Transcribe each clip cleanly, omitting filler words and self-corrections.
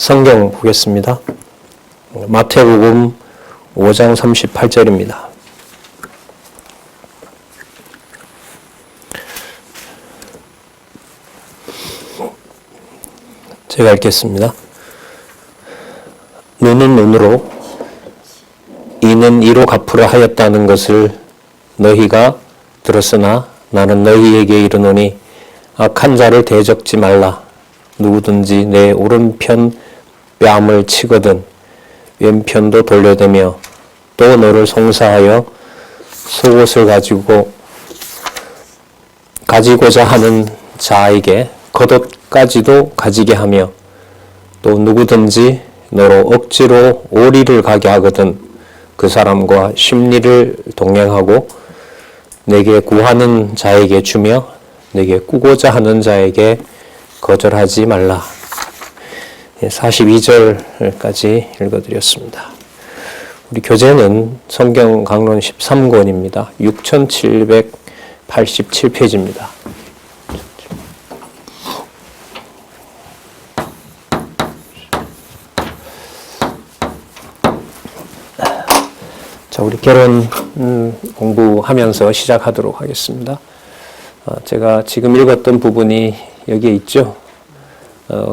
성경 보겠습니다. 마태복음 5장 38절입니다. 제가 읽겠습니다. 눈은 눈으로 이는 이로 갚으라 하였다는 것을 너희가 들었으나 나는 너희에게 이르노니 악한 자를 대적지 말라. 누구든지 내 오른편 뺨을 치거든 왼편도 돌려대며 또 너를 송사하여 속옷을 가지고자 하는 자에게 겉옷까지도 가지게 하며 또 누구든지 너로 억지로 오리를 가게 하거든 그 사람과 심리를 동행하고 내게 구하는 자에게 주며 내게 꾸고자 하는 자에게 거절하지 말라. 42절까지 읽어드렸습니다. 우리 교재는 성경 강론 13권입니다. 6787페이지입니다. 자, 우리 결혼 공부하면서 시작하도록 하겠습니다. 제가 지금 읽었던 부분이 여기에 있죠.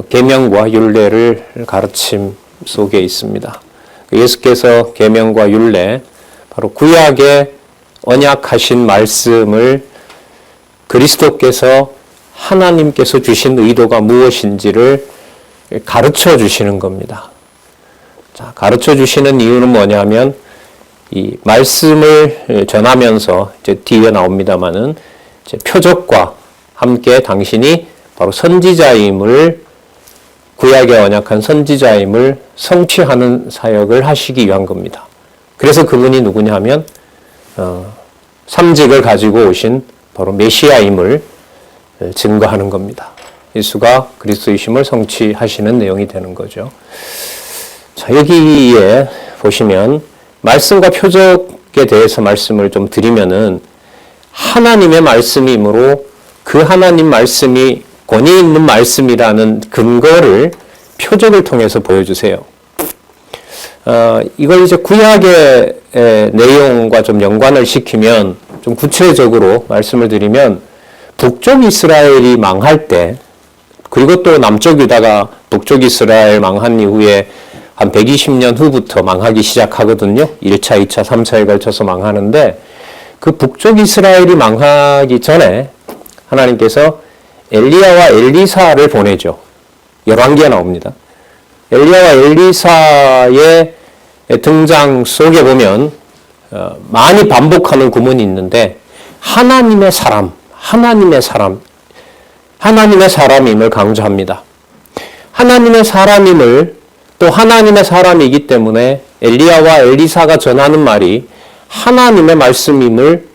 계명과 율례를 가르침 속에 있습니다. 예수께서 계명과 율례, 바로 구약의 언약하신 말씀을 그리스도께서 하나님께서 주신 의도가 무엇인지를 가르쳐 주시는 겁니다. 자, 가르쳐 주시는 이유는 뭐냐면 이 말씀을 전하면서 이제 뒤에 나옵니다마는 이제 표적과 함께 당신이 바로 선지자임을 구약에 언약한 선지자임을 성취하는 사역을 하시기 위한 겁니다. 그래서 그분이 누구냐 하면 삼직을 가지고 오신 바로 메시아임을 증거하는 겁니다. 예수가 그리스도이심을 성취하시는 내용이 되는 거죠. 자, 여기에 보시면 말씀과 표적에 대해서 말씀을 좀 드리면은 하나님의 말씀이므로 그 하나님 말씀이 권위 있는 말씀이라는 근거를 표적을 통해서 보여주세요. 이걸 이제 구약의 내용과 좀 연관을 시키면 좀 구체적으로 말씀을 드리면 북쪽 이스라엘이 망할 때 그리고 또 남쪽 유다가 북쪽 이스라엘 망한 이후에 한 120년 후부터 망하기 시작하거든요. 1차, 2차, 3차에 걸쳐서 망하는데 그 북쪽 이스라엘이 망하기 전에 하나님께서 엘리야와 엘리사를 보내죠. 열왕기에 나옵니다. 엘리야와 엘리사의 등장 속에 보면 많이 반복하는 구문이 있는데 하나님의 사람임을 강조합니다. 하나님의 사람임을 또 하나님의 사람이기 때문에 엘리야와 엘리사가 전하는 말이 하나님의 말씀임을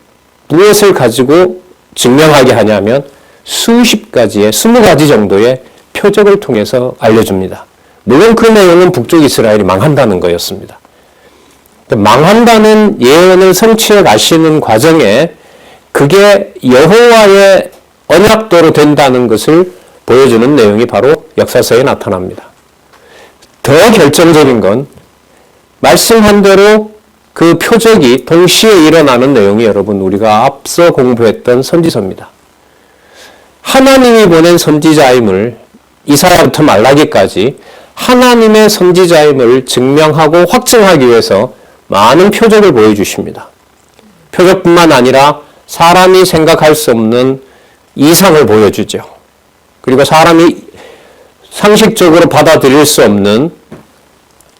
무엇을 가지고 증명하게 하냐면 수십 가지의 20가지 정도의 표적을 통해서 알려줍니다. 물론 그 내용은 북쪽 이스라엘이 망한다는 거였습니다. 망한다는 예언을 성취해 가시는 과정에 그게 여호와의 언약도로 된다는 것을 보여주는 내용이 바로 역사서에 나타납니다. 더 결정적인 건 말씀한 대로 그 표적이 동시에 일어나는 내용이 여러분 우리가 앞서 공부했던 선지서입니다. 하나님이 보낸 선지자임을 이사야부터 말라기까지 하나님의 선지자임을 증명하고 확증하기 위해서 많은 표적을 보여주십니다. 표적뿐만 아니라 사람이 생각할 수 없는 이상을 보여주죠. 그리고 사람이 상식적으로 받아들일 수 없는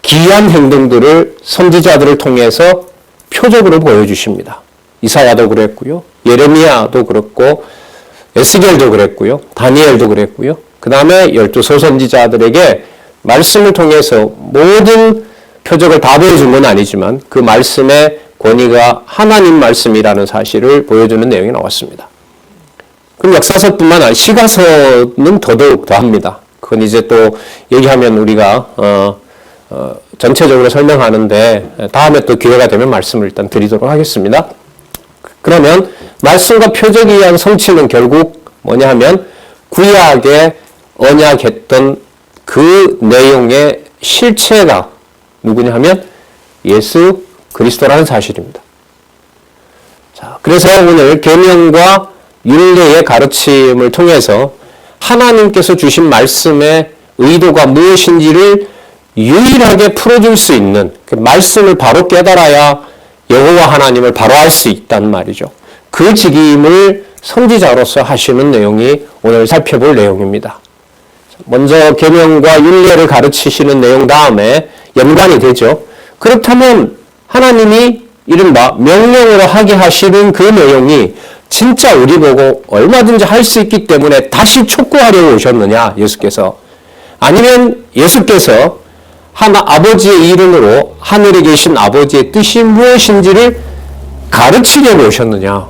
기이한 행동들을 선지자들을 통해서 표적으로 보여주십니다. 이사야도 그랬고요. 예레미야도 그렇고 에스겔도 그랬고요. 다니엘도 그랬고요. 그 다음에 12 선지자들에게 말씀을 통해서 모든 표적을 다 보여준 건 아니지만 그 말씀의 권위가 하나님 말씀이라는 사실을 보여주는 내용이 나왔습니다. 그럼 역사서뿐만 아니라 시가서는 더더욱 더합니다. 그건 이제 또 얘기하면 우리가 전체적으로 설명하는데 다음에 또 기회가 되면 말씀을 일단 드리도록 하겠습니다. 그러면 말씀과 표적에 의한 성취는 결국 뭐냐 하면 구약에 언약했던 그 내용의 실체가 누구냐 하면 예수 그리스도라는 사실입니다. 자, 그래서 오늘 계명과 율례의 가르침을 통해서 하나님께서 주신 말씀의 의도가 무엇인지를 유일하게 풀어줄 수 있는 그 말씀을 바로 깨달아야 여호와 하나님을 바로 알 수 있단 말이죠. 그 직임을 선지자로서 하시는 내용이 오늘 살펴볼 내용입니다. 먼저 계명과 율례를 가르치시는 내용 다음에 연관이 되죠. 그렇다면 하나님이 이른바 명령으로 하게 하시는 그 내용이 진짜 우리 보고 얼마든지 할 수 있기 때문에 다시 촉구하려고 오셨느냐, 예수께서. 아니면 예수께서 아버지의 이름으로 하늘에 계신 아버지의 뜻이 무엇인지를 가르치려고 오셨느냐.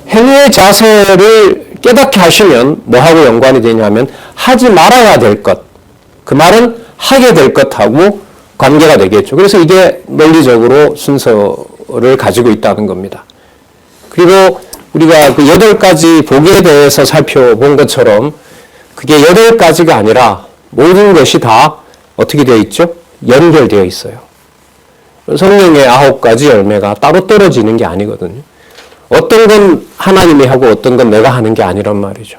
행위의 자세를 깨닫게 하시면 뭐하고 연관이 되냐면 하지 말아야 될 것. 그 말은 하게 될 것하고 관계가 되겠죠. 그래서 이게 논리적으로 순서를 가지고 있다는 겁니다. 그리고 우리가 그 8가지 복에 대해서 살펴본 것처럼 그게 8가지가 아니라 모든 것이 다 어떻게 되어 있죠? 연결되어 있어요. 성령의 9가지 열매가 따로 떨어지는 게 아니거든요. 어떤 건 하나님이 하고 어떤 건 내가 하는 게 아니란 말이죠.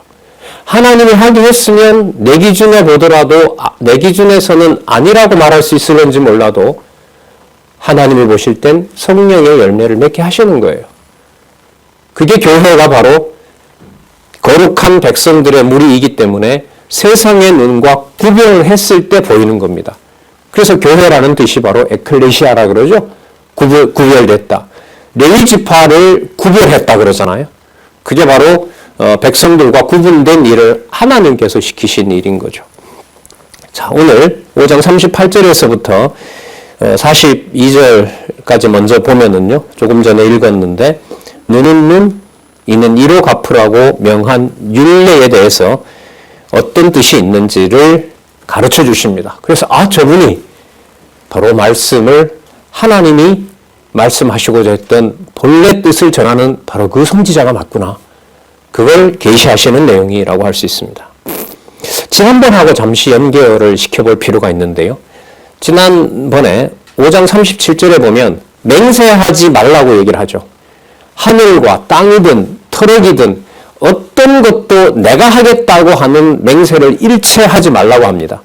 하나님이 하게 했으면 내 기준에 보더라도 내 기준에서는 아니라고 말할 수 있을는지 몰라도 하나님이 보실 땐 성령의 열매를 맺게 하시는 거예요. 그게 교회가 바로 거룩한 백성들의 무리이기 때문에 세상의 눈과 구별했을 때 보이는 겁니다. 그래서 교회라는 뜻이 바로 에클레시아라 그러죠. 구별됐다. 레위 지파를 구별했다 그러잖아요. 그게 바로 백성들과 구분된 일을 하나님께서 시키신 일인 거죠. 자, 오늘 5장 38절에서부터 42절까지 먼저 보면은요. 조금 전에 읽었는데 눈은 눈, 이는 이로 갚으라고 명한 율례에 대해서 어떤 뜻이 있는지를 가르쳐 주십니다. 그래서 저분이 바로 말씀을 하나님이 말씀하시고자 했던 본래 뜻을 전하는 바로 그 선지자가 맞구나. 그걸 계시하시는 내용이라고 할 수 있습니다. 지난번하고 잠시 연결을 시켜볼 필요가 있는데요. 지난번에 5장 37절에 보면 맹세하지 말라고 얘기를 하죠. 하늘과 땅이든 트럭이든 어떤 것도 내가 하겠다고 하는 맹세를 일체하지 말라고 합니다.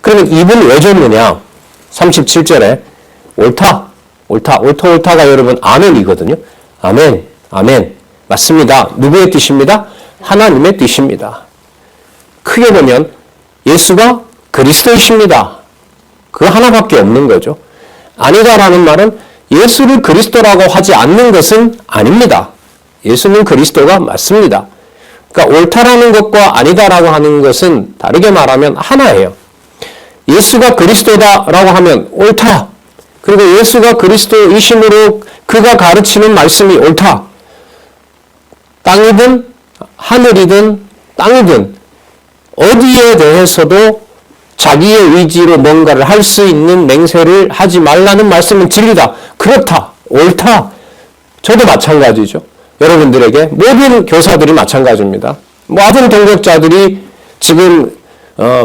그러면 입은 왜 줬느냐? 37절에 옳다가 여러분 아멘이거든요. 아멘. 맞습니다. 누구의 뜻입니다? 하나님의 뜻입니다. 크게 보면 예수가 그리스도이십니다. 그 하나밖에 없는 거죠. 아니다라는 말은 예수를 그리스도라고 하지 않는 것은 아닙니다. 예수는 그리스도가 맞습니다. 그러니까 옳다라는 것과 아니다라고 하는 것은 다르게 말하면 하나예요. 예수가 그리스도다라고 하면 옳다. 그리고 예수가 그리스도이심으로 그가 가르치는 말씀이 옳다. 땅이든 하늘이든 땅이든 어디에 대해서도 자기의 의지로 뭔가를 할 수 있는 맹세를 하지 말라는 말씀은 진리다. 그렇다. 옳다. 저도 마찬가지죠. 여러분들에게 모든 교사들이 마찬가지입니다. 모든 동역자들이 지금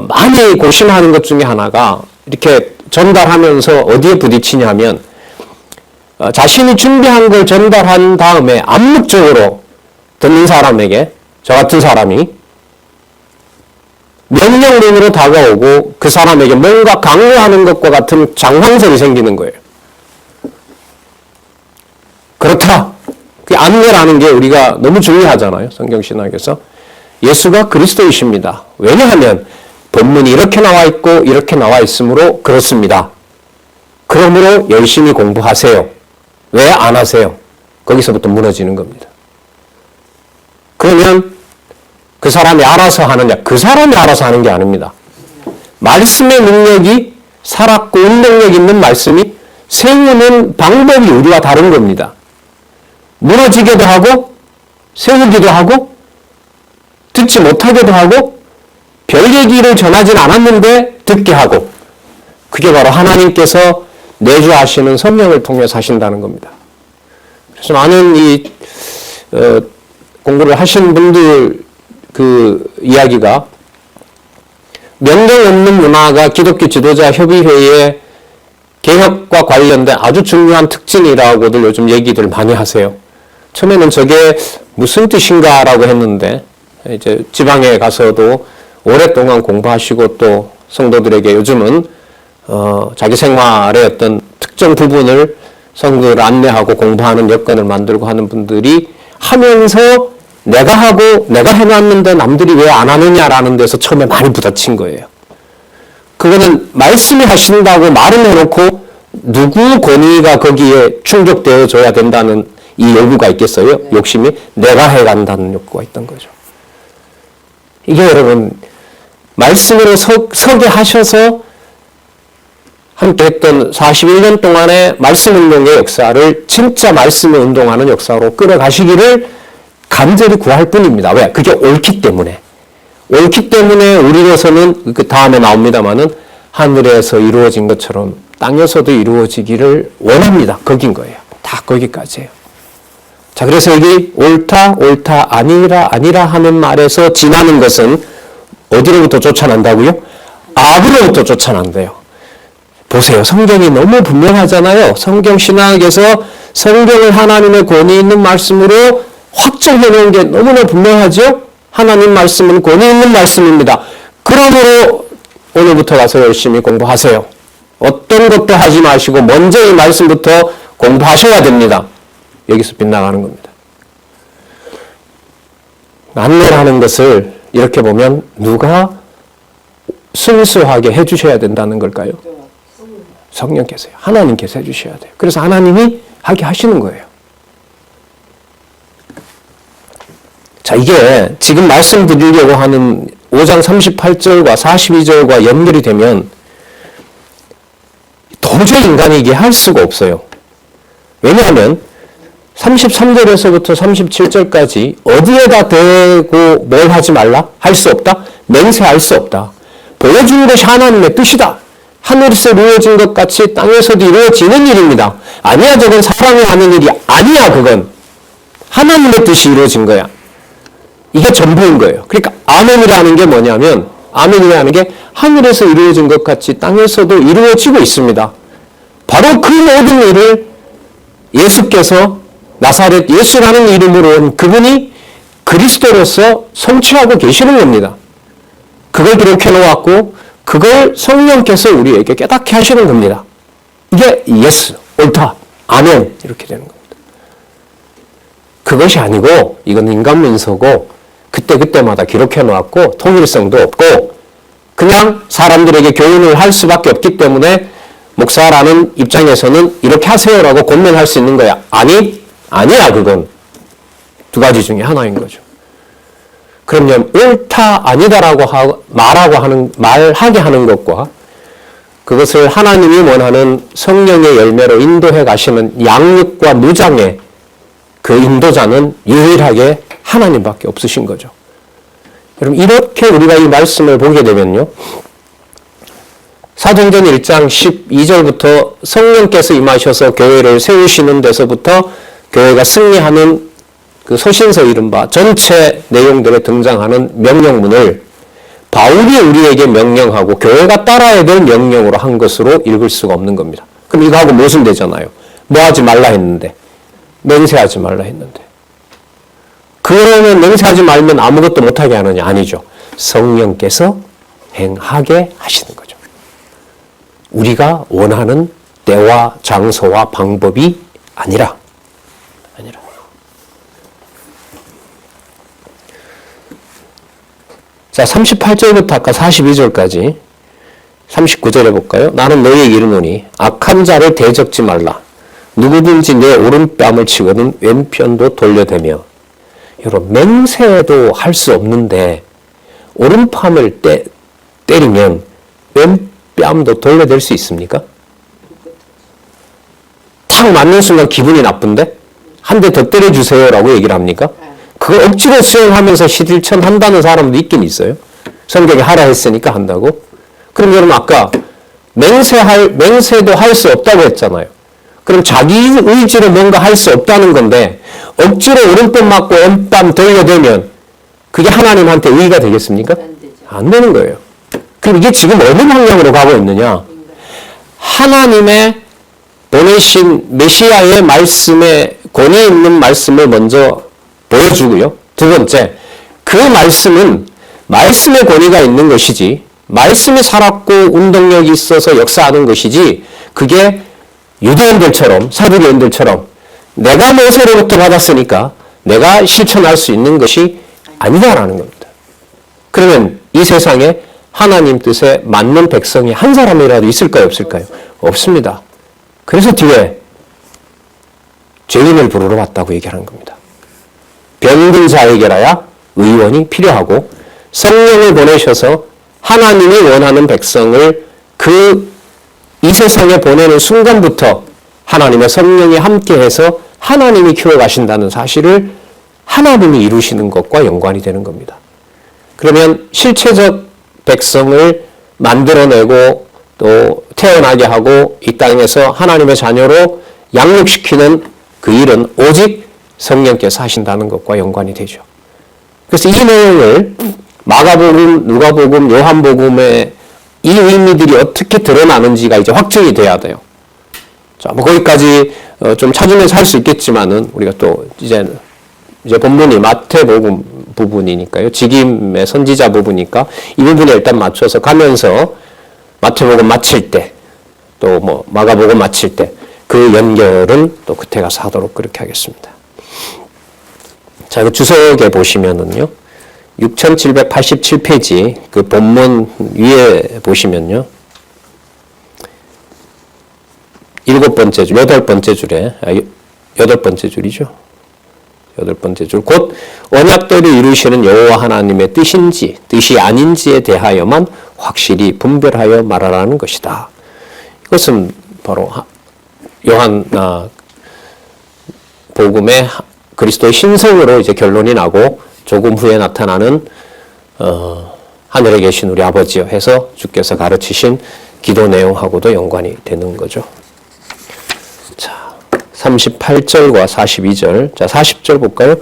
많이 고심하는 것 중에 하나가 이렇게 전달하면서 어디에 부딪히냐면 자신이 준비한 걸 전달한 다음에 암묵적으로 듣는 사람에게 저 같은 사람이 명령론으로 다가오고 그 사람에게 뭔가 강요하는 것과 같은 장황성이 생기는 거예요. 그렇다. 그 안내라는 게 우리가 너무 중요하잖아요. 성경신학에서. 예수가 그리스도이십니다. 왜냐하면 본문이 이렇게 나와 있고 이렇게 나와 있으므로 그렇습니다. 그러므로 열심히 공부하세요. 왜 안 하세요? 거기서부터 무너지는 겁니다. 그러면 그 사람이 알아서 하느냐? 그 사람이 알아서 하는 게 아닙니다. 말씀의 능력이 살았고 운동력 있는 말씀이 세우는 방법이 우리와 다른 겁니다. 무너지기도 하고 세우기도 하고 듣지 못하기도 하고 별 얘기를 전하진 않았는데 듣게 하고 그게 바로 하나님께서 내주하시는 성령을 통해서 하신다는 겁니다. 그래서 많은 이 공부를 하신 분들 그 이야기가 명령 없는 문화가 기독교 지도자 협의회의 개혁과 관련된 아주 중요한 특징이라고들 요즘 얘기들 많이 하세요. 처음에는 저게 무슨 뜻인가라고 했는데 이제 지방에 가서도 오랫동안 공부하시고 또 성도들에게 요즘은 자기 생활의 어떤 특정 부분을 성도를 안내하고 공부하는 여건을 만들고 하는 분들이 하면서 내가 하고 내가 해놨는데 남들이 왜 안 하느냐라는 데서 처음에 많이 부딪힌 거예요. 그거는 말씀이 하신다고 말은 해놓고 누구 권위가 거기에 충족되어 줘야 된다는 이 요구가 있겠어요? 욕심이 내가 해간다는 욕구가 있던 거죠. 이게 여러분 말씀으로 서게 하셔서 함께 했던 41년 동안의 말씀 운동의 역사를 진짜 말씀을 운동하는 역사로 끌어가시기를 간절히 구할 뿐입니다. 왜? 그게 옳기 때문에. 옳기 때문에 우리로서는 그 다음에 나옵니다마는 하늘에서 이루어진 것처럼 땅에서도 이루어지기를 원합니다. 거긴 거예요. 다 거기까지예요. 자, 그래서 여기 옳다, 옳다, 아니라, 아니라 하는 말에서 지나는 것은 어디로부터 쫓아난다고요? 악으로부터 쫓아난대요. 보세요. 성경이 너무 분명하잖아요. 성경 신학에서 성경을 하나님의 권위 있는 말씀으로 확정해 놓은 게 너무나 분명하죠? 하나님 말씀은 권위 있는 말씀입니다. 그러므로 오늘부터 가서 열심히 공부하세요. 어떤 것도 하지 마시고 먼저 이 말씀부터 공부하셔야 됩니다. 여기서 빗나가는 겁니다. 안내라는 것을 이렇게 보면 누가 순수하게 해주셔야 된다는 걸까요? 성령께서요. 하나님께서 해주셔야 돼요. 그래서 하나님이 하게 하시는 거예요. 자, 이게 지금 말씀드리려고 하는 5장 38절과 42절과 연결이 되면 도저히 인간이 이게 할 수가 없어요. 왜냐하면 33절에서부터 37절까지 어디에다 대고 뭘 하지 말라? 할 수 없다? 맹세할 수 없다. 보여주는 것이 하나님의 뜻이다. 하늘에서 이루어진 것 같이 땅에서도 이루어지는 일입니다. 아니야, 저건 사람이 하는 일이 아니야, 그건. 하나님의 뜻이 이루어진 거야. 이게 전부인 거예요. 그러니까 아멘이라는 게 뭐냐면 아멘이라는 게 하늘에서 이루어진 것 같이 땅에서도 이루어지고 있습니다. 바로 그 모든 일을 예수께서 나사렛 예수라는 이름으로 온 그분이 그리스도로서 성취하고 계시는 겁니다. 그걸 기록해 놓았고 그걸 성령께서 우리에게 깨닫게 하시는 겁니다. 이게 예스, 옳다, 아멘 이렇게 되는 겁니다. 그것이 아니고 이건 인간 문서고 그때그때마다 기록해 놓았고 통일성도 없고 그냥 사람들에게 교훈을 할 수밖에 없기 때문에 목사라는 입장에서는 이렇게 하세요라고 권면할 수 있는 거야. 아니야 그건. 두 가지 중에 하나인 거죠. 그러면 옳다 아니다라고 말하게 하는 것과 그것을 하나님이 원하는 성령의 열매로 인도해 가시는 양육과 무장의 그 인도자는 유일하게 하나님밖에 없으신 거죠. 여러분 이렇게 우리가 이 말씀을 보게 되면요. 사도행전 1장 12절부터 성령께서 임하셔서 교회를 세우시는 데서부터 교회가 승리하는 그 소신서 이른바 전체 내용들에 등장하는 명령문을 바울이 우리에게 명령하고 교회가 따라야 될 명령으로 한 것으로 읽을 수가 없는 겁니다. 그럼 이거하고 모순되잖아요. 뭐 하지 말라 했는데 맹세하지 말라 했는데 그러면 맹세하지 말면 아무것도 못하게 하느냐? 아니죠. 성령께서 행하게 하시는 거죠. 우리가 원하는 때와 장소와 방법이 아니라 자, 38절부터 아까 42절까지 39절에 볼까요? 나는 너희에게 이르노니 악한 자를 대적지 말라. 누구든지 내 오른뺨을 치거든 왼편도 돌려대며. 여러분 맹세도 할 수 없는데 오른팔을 때리면 왼뺨도 돌려댈 수 있습니까? 탁 맞는 순간 기분이 나쁜데? 한 대 더 때려주세요라고 얘기를 합니까? 그걸 억지로 수행하면서 실천 한다는 사람도 있긴 있어요. 성경에 하라 했으니까 한다고. 그럼 여러분 아까 맹세도 할 수 없다고 했잖아요. 그럼 자기 의지로 뭔가 할 수 없다는 건데 억지로 오른뺨 맞고 왼뺨 돌려대면 그게 하나님한테 의의가 되겠습니까? 안 되는 거예요. 그럼 이게 지금 어느 방향으로 가고 있느냐? 하나님의 보내신 메시아의 말씀에 권위 있는 말씀을 먼저 보여주고요. 두 번째, 그 말씀은 말씀의 권위가 있는 것이지 말씀이 살았고 운동력이 있어서 역사하는 것이지 그게 유대인들처럼 사두개인들처럼 내가 모세로부터 받았으니까 내가 실천할 수 있는 것이 아니다라는 겁니다. 그러면 이 세상에 하나님 뜻에 맞는 백성이 한 사람이라도 있을까요? 없을까요? 없습니다. 그래서 뒤에 죄인을 부르러 왔다고 얘기하는 겁니다. 병든 자에게라야 의원이 필요하고 성령을 보내셔서 하나님이 원하는 백성을 이 세상에 보내는 순간부터 하나님의 성령이 함께해서 하나님이 키워가신다는 사실을 하나님이 이루시는 것과 연관이 되는 겁니다. 그러면 실체적 백성을 만들어내고 또 태어나게 하고 이 땅에서 하나님의 자녀로 양육시키는 그 일은 오직 성령께서 하신다는 것과 연관이 되죠. 그래서 이 내용을 마가복음, 누가복음, 요한복음의 이 의미들이 어떻게 드러나는지가 이제 확정이 돼야 돼요. 자, 뭐 거기까지 좀 찾으면서 할 수 있겠지만은 우리가 또 이제 본문이 마태복음 부분이니까요. 직임의 선지자 부분이니까 이 부분에 일단 맞춰서 가면서 마태복음 마칠 때 또 뭐 마가복음 마칠 때 그 연결은 또 그때 가서 하도록 그렇게 하겠습니다. 자, 그 주석에 보시면은요. 6787페이지 그 본문 위에 보시면요. 7번째 줄, 8번째 줄에 8번째 줄이죠. 8번째 줄. 곧 언약대로 이루시는 여호와 하나님의 뜻인지 뜻이 아닌지에 대하여만 확실히 분별하여 말하라는 것이다. 이것은 바로 요한 복음의 그리스도의 신성으로 이제 결론이 나고 조금 후에 나타나는 하늘에 계신 우리 아버지여 해서 주께서 가르치신 기도 내용하고도 연관이 되는 거죠. 자, 38절과 42절. 자, 40절 볼까요?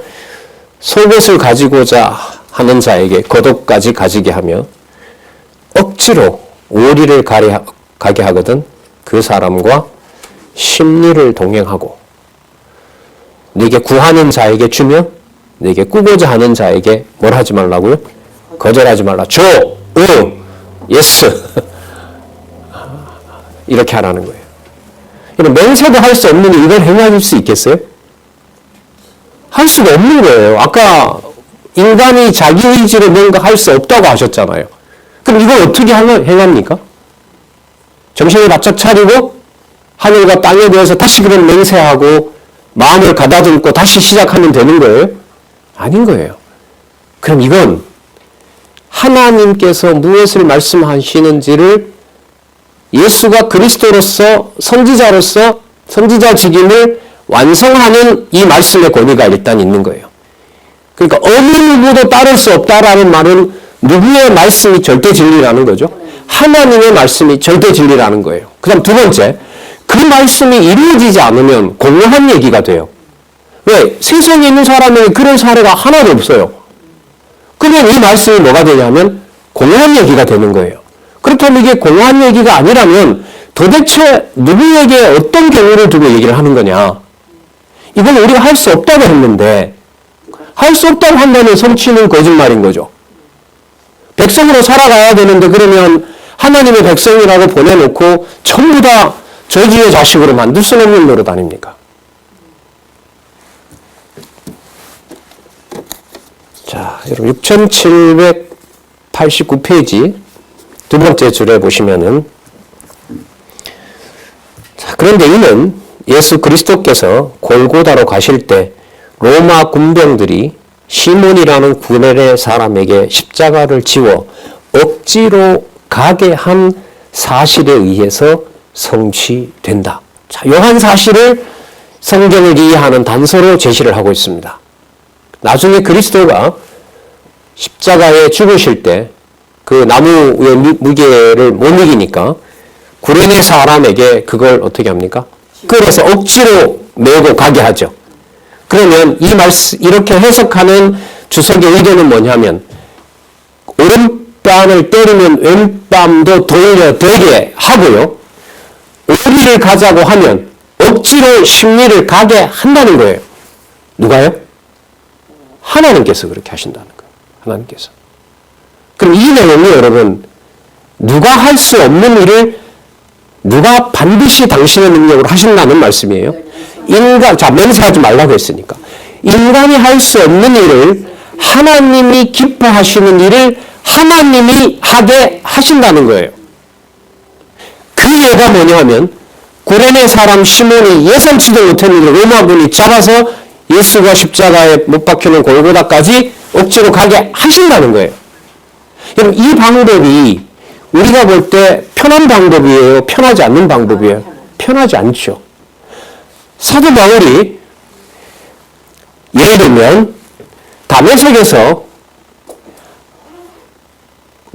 속옷을 가지고자 하는 자에게 겉옷까지 가지게 하며 억지로 오리를 가게 하거든 그 사람과 심리를 동행하고 네게 구하는 자에게 주며 네게 꾸고자 하는 자에게 뭘 하지 말라고요? 거절하지 말라. 줘! 응! 예스! 이렇게 하라는 거예요. 맹세도 할 수 없는 이걸 행할 수 있겠어요? 할 수가 없는 거예요. 아까 인간이 자기 의지로 뭔가 할 수 없다고 하셨잖아요. 그럼 이걸 어떻게 행합니까? 정신을 바짝 차리고 하늘과 땅에 대해서 다시 그런 맹세하고 마음을 가다듬고 다시 시작하면 되는 거예요? 아닌 거예요. 그럼 이건 하나님께서 무엇을 말씀하시는지를 예수가 그리스도로서 선지자로서 선지자 직임을 완성하는 이 말씀의 권위가 일단 있는 거예요. 그러니까 어느 누구도 따를 수 없다라는 말은 누구의 말씀이 절대 진리라는 거죠? 하나님의 말씀이 절대 진리라는 거예요. 그 다음 두 번째, 그 말씀이 이루어지지 않으면 공허한 얘기가 돼요. 왜? 세상에 있는 사람에게 그런 사례가 하나도 없어요. 그러면 이 말씀이 뭐가 되냐면 공허한 얘기가 되는 거예요. 그렇다면 이게 공허한 얘기가 아니라면 도대체 누구에게 어떤 경우를 두고 얘기를 하는 거냐? 이건 우리가 할 수 없다고 했는데 할 수 없다고 한다면 성취는 거짓말인 거죠. 백성으로 살아가야 되는데 그러면 하나님의 백성이라고 보내놓고 전부 다 저주의 자식으로 만들 수는 없는 노릇 아닙니까? 자, 여러분 6789페이지 두 번째 줄에 보시면은 자, 그런데 이는 예수 그리스도께서 골고다로 가실 때 로마 군병들이 시몬이라는 구레네 사람에게 십자가를 지워 억지로 가게 한 사실에 의해서 성취된다. 자, 이러한 사실을 성경을 이해하는 단서로 제시를 하고 있습니다. 나중에 그리스도가 십자가에 죽으실 때 그 나무의 무게를 못 이기니까 구레네 사람에게 그걸 어떻게 합니까? 끌어서 억지로 메고 가게 하죠. 그러면 이 말씀 이렇게 해석하는 주석의 의도는 뭐냐면 오른뺨을 때리면 왼뺨도 돌려대게 하고요. 오리를 가자고 하면 억지로 심리를 가게 한다는 거예요. 누가요? 하나님께서 그렇게 하신다는 거예요. 하나님께서. 그럼 이 내용이 여러분, 누가 할 수 없는 일을 누가 반드시 당신의 능력으로 하신다는 말씀이에요. 자, 맹세하지 말라고 했으니까. 인간이 할 수 없는 일을 하나님이 기뻐하시는 일을 하나님이 하게 하신다는 거예요. 그 예가 뭐냐 하면, 구레네 사람 시몬이 예상치도 못한 일을 로마군이 잡아서 예수가 십자가에 못 박히는 골고다까지 억지로 가게 하신다는 거예요. 여러분, 이 방법이 우리가 볼 때 편한 방법이에요? 편하지 않는 방법이에요? 편하지 않죠. 사도 바울이 예를 들면 다메섹에서,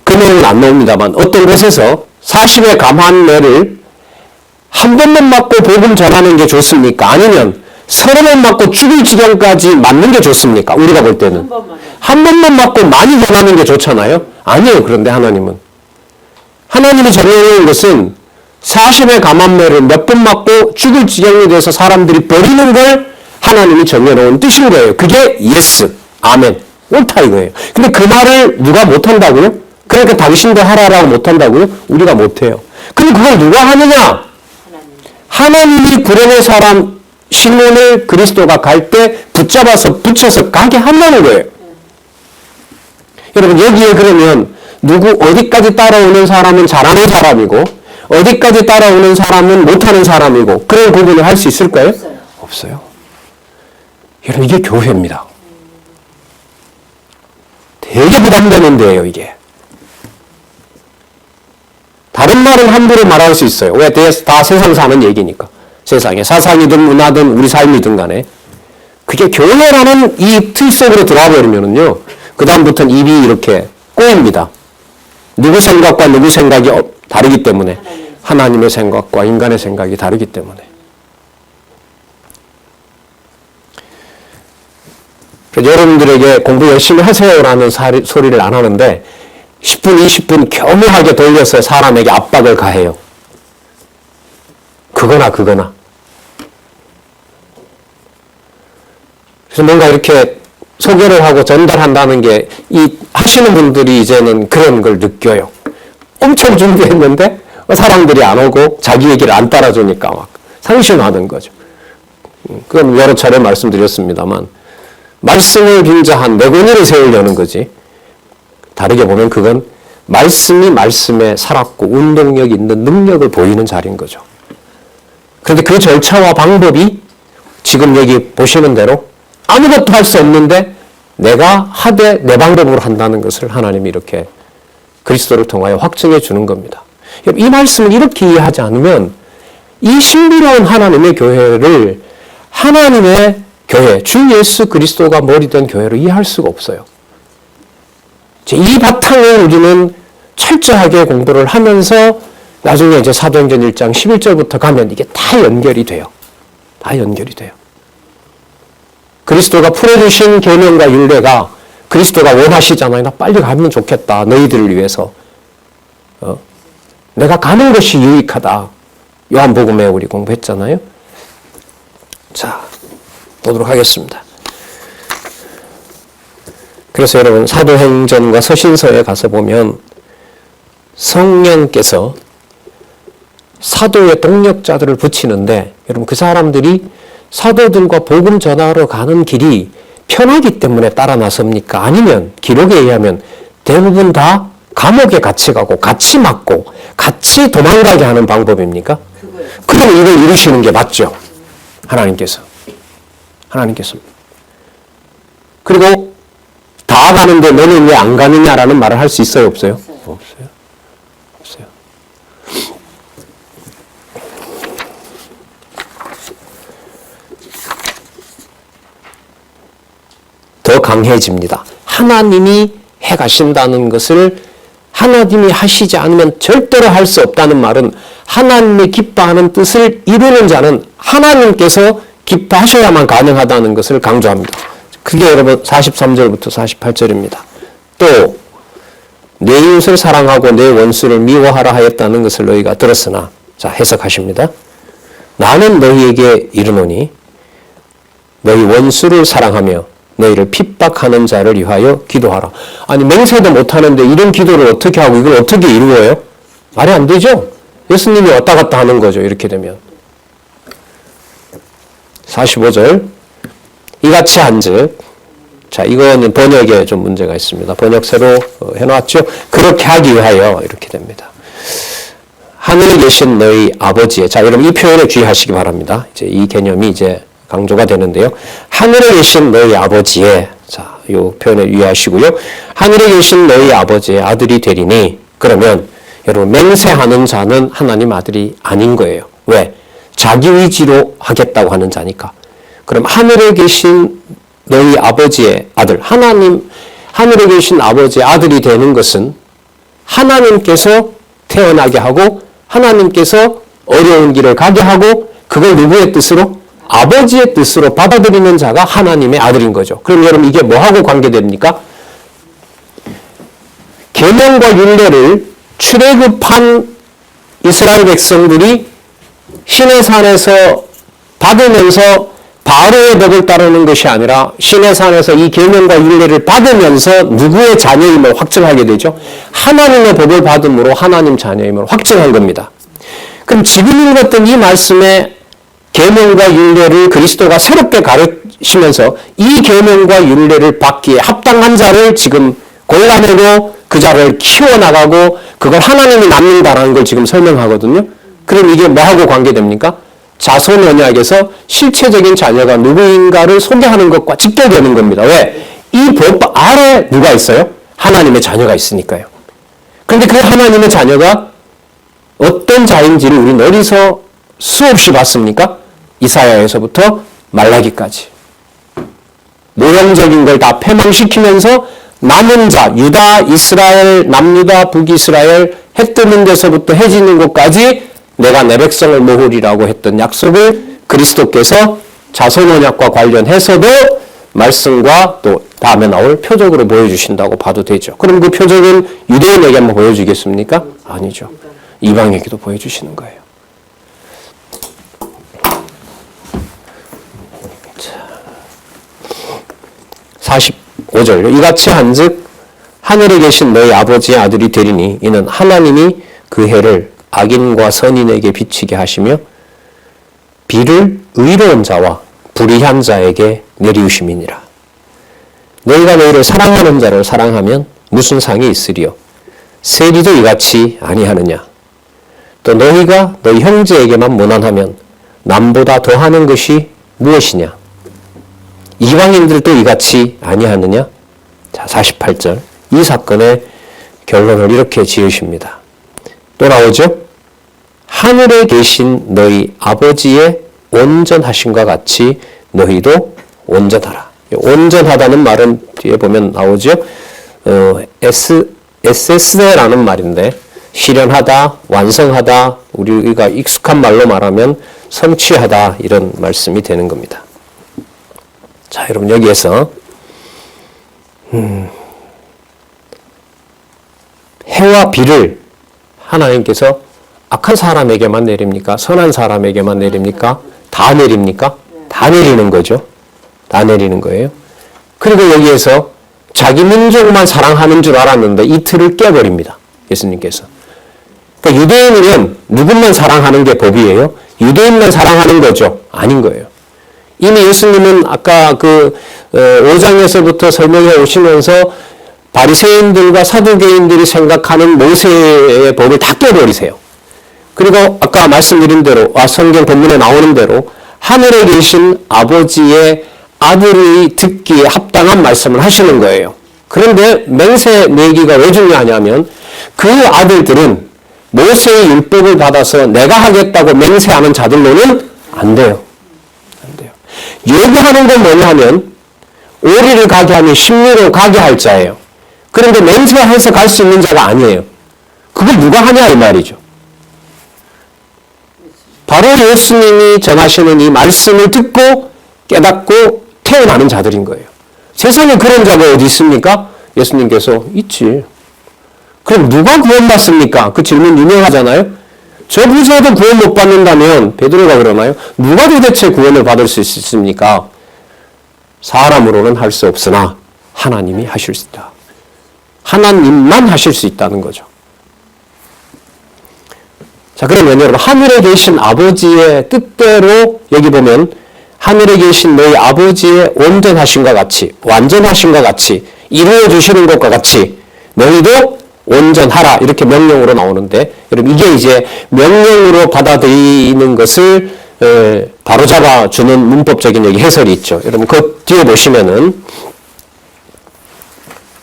그 내용은 안 나옵니다만 어떤 곳에서 40의 감한매를 한 번만 맞고 복음 전하는 게 좋습니까? 아니면 30번 맞고 죽을 지경까지 맞는 게 좋습니까? 우리가 볼 때는 한 번만 맞고 많이 전하는 게 좋잖아요. 아니에요. 그런데 하나님이 정해놓은 것은 40의 감한매를 몇 번 맞고 죽을 지경이 돼서 사람들이 버리는 걸 하나님이 정해놓은 뜻인 거예요. 그게 예스, 아멘, 옳다 이거예요. 근데 그 말을 누가 못한다고요? 그러니까 당신도 하라라고 못한다고요? 우리가 못해요. 그럼 그걸 누가 하느냐? 하나님이 구레네 사람 시몬을 그리스도가 갈 때 붙잡아서 붙여서 가게 한다는 거예요. 여러분, 여기에 그러면 어디까지 따라오는 사람은 잘하는 사람이고 어디까지 따라오는 사람은 못하는 사람이고 그런 구분을 할 수 있을까요? 없어요. 여러분, 이게 교회입니다. 되게 부담되는 데예요, 이게. 다른 말은 함부로 말할 수 있어요. 왜? 다 세상 사는 얘기니까. 세상에 사상이든 문화든 우리 삶이든 간에. 그게 교회라는 이 틀 속으로 들어와 버리면은요, 그 다음부터는 입이 이렇게 꼬입니다. 누구 생각과 누구 생각이 다르기 때문에. 하나님의 생각과 인간의 생각이 다르기 때문에. 그래서 여러분들에게 공부 열심히 하세요라는 소리를 안 하는데 10분, 20분 교묘하게 돌려서 사람에게 압박을 가해요. 그거나. 그래서 뭔가 이렇게 소개를 하고 전달한다는 게 하시는 분들이 이제는 그런 걸 느껴요. 엄청 준비했는데 사람들이 안 오고 자기 얘기를 안 따라주니까 막 상심하는 거죠. 그건 여러 차례 말씀드렸습니다만 말씀을 빙자한 내고니를 세우려는 거지. 다르게 보면 그건 말씀이 말씀에 살았고 운동력 있는 능력을 보이는 자리인 거죠. 그런데 그 절차와 방법이 지금 여기 보시는 대로 아무것도 할 수 없는데 내가 하되 내 방법으로 한다는 것을 하나님이 이렇게 그리스도를 통하여 확증해 주는 겁니다. 이 말씀을 이렇게 이해하지 않으면 이 신비로운 하나님의 교회를 하나님의 교회, 주 예수 그리스도가 머리 된 교회로 이해할 수가 없어요. 이 바탕을 우리는 철저하게 공부를 하면서 나중에 이제 사도행전 1장 11절부터 가면 이게 다 연결이 돼요. 다 연결이 돼요. 그리스도가 풀어주신 계명과 율례가 그리스도가 원하시잖아요. 나 빨리 가면 좋겠다. 너희들을 위해서. 내가 가는 것이 유익하다. 요한복음에 우리 공부했잖아요. 자, 보도록 하겠습니다. 그래서 여러분, 사도행전과 서신서에 가서 보면 성령께서 사도의 동력자들을 붙이는데, 여러분, 그 사람들이 사도들과 복음 전하러 가는 길이 편하기 때문에 따라 나섭니까? 아니면 기록에 의하면 대부분 다 감옥에 같이 가고 같이 맞고 같이 도망가게 하는 방법입니까? 그럼 이걸 이루시는 게 맞죠. 하나님께서. 그리고 다 가는데 너는 왜 안 가느냐라는 말을 할 수 있어요? 없어요? 없어요. 더 강해집니다. 하나님이 해가신다는 것을 하나님이 하시지 않으면 절대로 할 수 없다는 말은 하나님이 기뻐하는 뜻을 이루는 자는 하나님께서 기뻐하셔야만 가능하다는 것을 강조합니다. 그게 여러분 43절부터 48절입니다. 또 내 이웃을 사랑하고 내 원수를 미워하라 하였다는 것을 너희가 들었으나, 자, 해석하십니다. 나는 너희에게 이르노니 너희 원수를 사랑하며 너희를 핍박하는 자를 위하여 기도하라. 아니, 맹세도 못하는데 이런 기도를 어떻게 하고 이걸 어떻게 이루어요? 말이 안 되죠? 예수님이 왔다 갔다 하는 거죠. 이렇게 되면. 45절. 이같이 한즉, 자, 이거는 번역에 좀 문제가 있습니다. 번역 새로 해놨죠. 그렇게 하기 위하여 이렇게 됩니다. 하늘에 계신 너희 아버지의, 자, 여러분 이 표현에 주의하시기 바랍니다. 이제 이 개념이 이제 강조가 되는데요. 하늘에 계신 너희 아버지의, 자, 이 표현에 유의하시고요. 하늘에 계신 너희 아버지의 아들이 되리니, 그러면 여러분 맹세하는 자는 하나님 아들이 아닌 거예요. 왜? 자기 의지로 하겠다고 하는 자니까. 그럼 하늘에 계신 너희 아버지의 아들, 하나님, 하늘에 계신 아버지의 아들이 되는 것은 하나님께서 태어나게 하고 하나님께서 어려운 길을 가게 하고 그걸 누구의 뜻으로? 아버지의 뜻으로 받아들이는 자가 하나님의 아들인 거죠. 그럼 여러분 이게 뭐하고 관계됩니까? 계명과 율례를 출애굽한 이스라엘 백성들이 시내산에서 받으면서 바로의 법을 따르는 것이 아니라 시내산에서 이 계명과 율례를 받으면서 누구의 자녀임을 확증하게 되죠. 하나님의 법을 받음으로 하나님 자녀임을 확증한 겁니다. 그럼 지금 읽었던 이 말씀에 계명과 율례를 그리스도가 새롭게 가르치면서 이 계명과 율례를 받기에 합당한 자를 지금 골라내고 그 자를 키워나가고 그걸 하나님이 낳는다라는 걸 지금 설명하거든요. 그럼 이게 뭐하고 관계됩니까? 자손 언약에서 실체적인 자녀가 누구인가를 소개하는 것과 직결되는 겁니다. 왜? 이 법 아래 누가 있어요? 하나님의 자녀가 있으니까요. 그런데 그 하나님의 자녀가 어떤 자인지를 우리는 어디서 수없이 봤습니까? 이사야에서부터 말라기까지. 모형적인 걸 다 패망시키면서 남은 자, 유다, 이스라엘, 남유다, 북이스라엘, 해 뜨는 데서부터 해 지는 곳까지 내가 내 백성을 모으리라고 했던 약속을 그리스도께서 자손 언약과 관련해서도 말씀과 또 다음에 나올 표적으로 보여주신다고 봐도 되죠. 그럼 그 표적은 유대인에게만 보여주겠습니까? 아니죠. 이방에게도 보여주시는 거예요. 45절. 이같이 한즉 하늘에 계신 너희 아버지의 아들이 되리니 이는 하나님이 그 해를 악인과 선인에게 비치게 하시며 비를 의로운 자와 불의한 자에게 내리우심이니라. 너희가 너희를 사랑하는 자를 사랑하면 무슨 상이 있으리요? 세리도 이같이 아니하느냐? 또 너희가 너희 형제에게만 무난하면 남보다 더하는 것이 무엇이냐? 이방인들도 이같이 아니하느냐? 자, 48절. 이 사건의 결론을 이렇게 지으십니다. 또 나오죠? 하늘에 계신 너희 아버지의 온전하심과 같이 너희도 온전하라. 온전하다는 말은 뒤에 보면 나오죠? SS라는 말인데 실현하다, 완성하다, 우리가 익숙한 말로 말하면 성취하다 이런 말씀이 되는 겁니다. 자, 여러분 여기에서 해와 비를 하나님께서 악한 사람에게만 내립니까? 선한 사람에게만 내립니까? 다 내립니까? 다 내리는 거죠. 다 내리는 거예요. 그리고 여기에서 자기 민족만 사랑하는 줄 알았는데 이 틀을 깨버립니다. 예수님께서. 그러니까 유대인이면 누군만 사랑하는 게 법이에요? 유대인만 사랑하는 거죠? 아닌 거예요. 이미 예수님은 아까 그 5장에서부터 설명해 오시면서 바리새인들과 사두개인들이 생각하는 모세의 법을 다 깨버리세요. 그리고 아까 말씀드린 대로 성경 본문에 나오는 대로 하늘에 계신 아버지의 아들이 듣기에 합당한 말씀을 하시는 거예요. 그런데 맹세 내기가 왜 중요하냐면 그 아들들은 모세의 율법을 받아서 내가 하겠다고 맹세하는 자들로는 안 돼요. 안 돼요. 요구하는 건 뭐냐면 오리를 가게 하면 십리로 가게 할 자예요. 그런데 맹세해서 갈 수 있는 자가 아니에요. 그걸 누가 하냐 이 말이죠. 바로 예수님이 전하시는 이 말씀을 듣고 깨닫고 태어나는 자들인 거예요. 세상에 그런 자가 어디 있습니까? 예수님께서 있지. 그럼 누가 구원받습니까? 그 질문 유명하잖아요. 저 부자도 구원 못 받는다면 베드로가 그러나요? 누가 도대체 구원을 받을 수 있습니까? 사람으로는 할 수 없으나 하나님이 하실 수 있다. 하나님만 하실 수 있다는 거죠. 자, 그러면 여러분, 하늘에 계신 아버지의 뜻대로 여기 보면 하늘에 계신 너희 아버지의 온전하심과 같이, 완전하심과 같이, 이루어 주시는 것과 같이 너희도 온전하라 이렇게 명령으로 나오는데, 여러분 이게 이제 명령으로 받아들이는 것을 바로잡아 주는 문법적인 여기 해설이 있죠. 여러분 그 뒤에 보시면은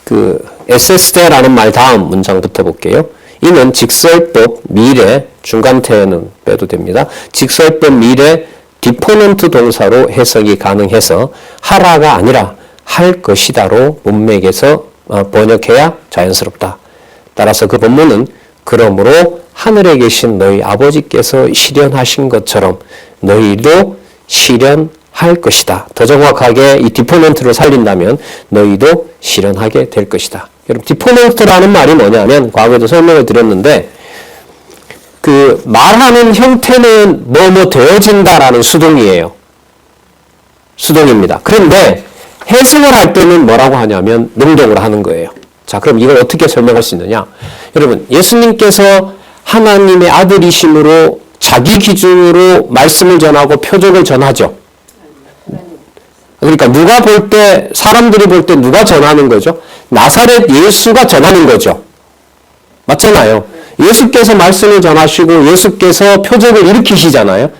그 에세스테라는 말 다음 문장부터 볼게요. 이는 직설법 미래 중간태는 빼도 됩니다. 직설법 미래 디포넌트 동사로 해석이 가능해서 하라가 아니라 할 것이다로 문맥에서 번역해야 자연스럽다. 따라서 그 본문은 그러므로 하늘에 계신 너희 아버지께서 실현하신 것처럼 너희도 실현할 것이다. 더 정확하게 이 디포넌트를 살린다면 너희도 실현하게 될 것이다. 여러분 디포넌트라는 말이 뭐냐면 과거에도 설명을 드렸는데 그 말하는 형태는 뭐뭐 되어진다라는 수동이에요. 수동입니다. 그런데 해석을 할 때는 뭐라고 하냐면 능동으로 하는 거예요. 자, 그럼 이걸 어떻게 설명할 수 있느냐? 여러분, 예수님께서 하나님의 아들이심으로 자기 기준으로 말씀을 전하고 표적을 전하죠. 그러니까 누가 볼 때, 사람들이 볼 때 누가 전하는 거죠? 나사렛 예수가 전하는 거죠. 맞잖아요. 예수께서 말씀을 전하시고 예수께서 표적을 일으키시잖아요.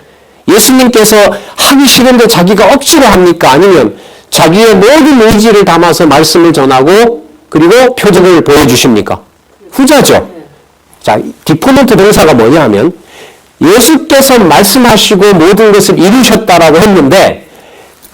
예수님께서 하기 싫은데 자기가 억지로 합니까? 아니면 자기의 모든 의지를 담아서 말씀을 전하고 그리고 표적을 보여주십니까? 후자죠. 자, 디포넌트 동사가 뭐냐 하면 예수께서 말씀하시고 모든 것을 이루셨다라고 했는데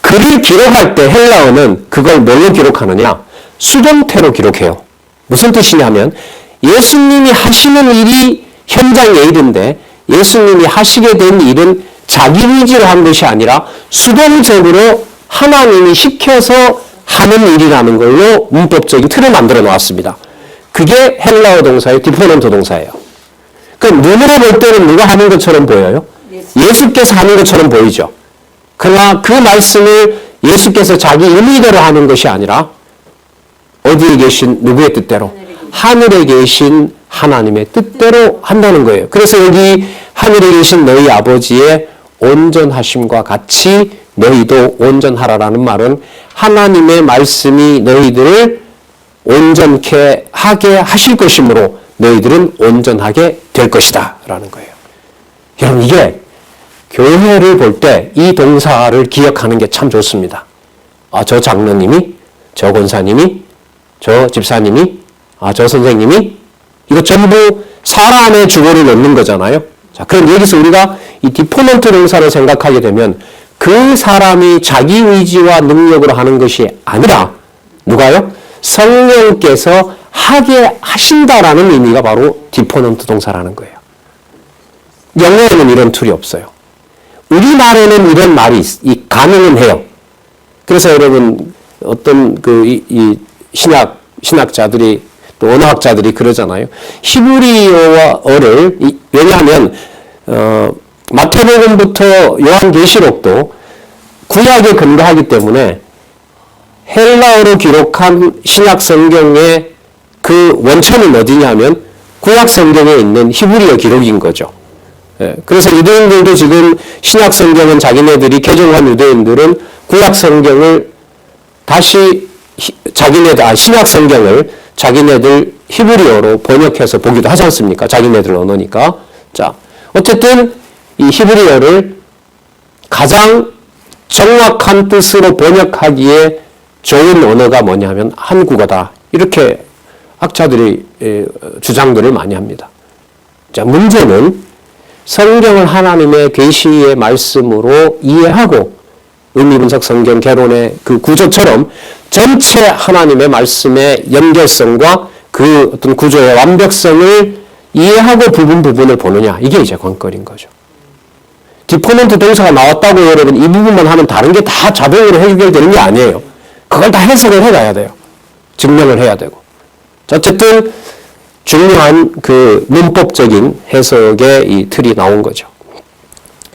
글을 기록할 때 헬라어는 그걸 뭘로 기록하느냐? 수동태로 기록해요. 무슨 뜻이냐면 예수님이 하시는 일이 현장의 일인데 예수님이 하시게 된 일은 자기 의지로 한 것이 아니라 수동적으로 하나님이 시켜서 하는 일이라는 걸로 문법적인 틀을 만들어 놓았습니다. 그게 헬라어 동사의 디포넌트 동사예요. 그럼 눈으로 볼 때는 누가 하는 것처럼 보여요? 예수께서 하는 것처럼 보이죠. 그러나 그 말씀을 예수께서 자기 의미대로 하는 것이 아니라 어디에 계신 누구의 뜻대로? 하늘에 계신 하나님의 뜻대로 한다는 거예요. 그래서 여기 하늘에 계신 너희 아버지의 온전하심과 같이 너희도 온전하라라는 말은 하나님의 말씀이 너희들을 온전케 하게 하실 것이므로 너희들은 온전하게 될 것이다 라는 거예요. 여러분 이게 교회를 볼 때 이 동사를 기억하는 게 참 좋습니다. 아, 저 장로님이, 저 권사님이, 저 집사님이, 아, 저 선생님이 이거 전부 사람의 주어를 넣는 거잖아요. 자, 그럼 여기서 우리가 이 디포넌트 동사를 생각하게 되면 그 사람이 자기 의지와 능력으로 하는 것이 아니라 누가요? 성령께서 하게 하신다라는 의미가 바로 디포넌트 동사라는 거예요. 영어에는 이런 툴이 없어요. 우리말에는 이런 말이 가능은 해요. 그래서 여러분 어떤 이 신학자들이 또 언어학자들이 그러잖아요. 히브리어를 왜냐하면 마태복음부터 요한계시록도 구약에 근거하기 때문에 헬라어로 기록한 신약 성경의 그 원천은 어디냐면 구약 성경에 있는 히브리어 기록인 거죠. 예, 그래서 유대인들도 지금 신약 성경은 자기네들이 개종한 유대인들은 구약 성경을 다시 신약 성경을 자기네들 히브리어로 번역해서 보기도 하지 않습니까? 자기네들 언어니까. 자, 어쨌든 이 히브리어를 가장 정확한 뜻으로 번역하기에 좋은 언어가 뭐냐면 한국어다. 이렇게 학자들이 주장들을 많이 합니다. 자, 문제는 성경을 하나님의 계시의 말씀으로 이해하고 의미분석 성경 개론의 그 구조처럼 전체 하나님의 말씀의 연결성과 그 어떤 구조의 완벽성을 이해하고 부분을 보느냐. 이게 이제 관건인 거죠. 디포넌트 동사가 나왔다고 여러분 이 부분만 하면 다른 게 다 자동으로 해결되는 게 아니에요. 그걸 다 해석을 해가야 돼요. 증명을 해야 되고. 자, 어쨌든 중요한 그 문법적인 해석의 이 틀이 나온 거죠.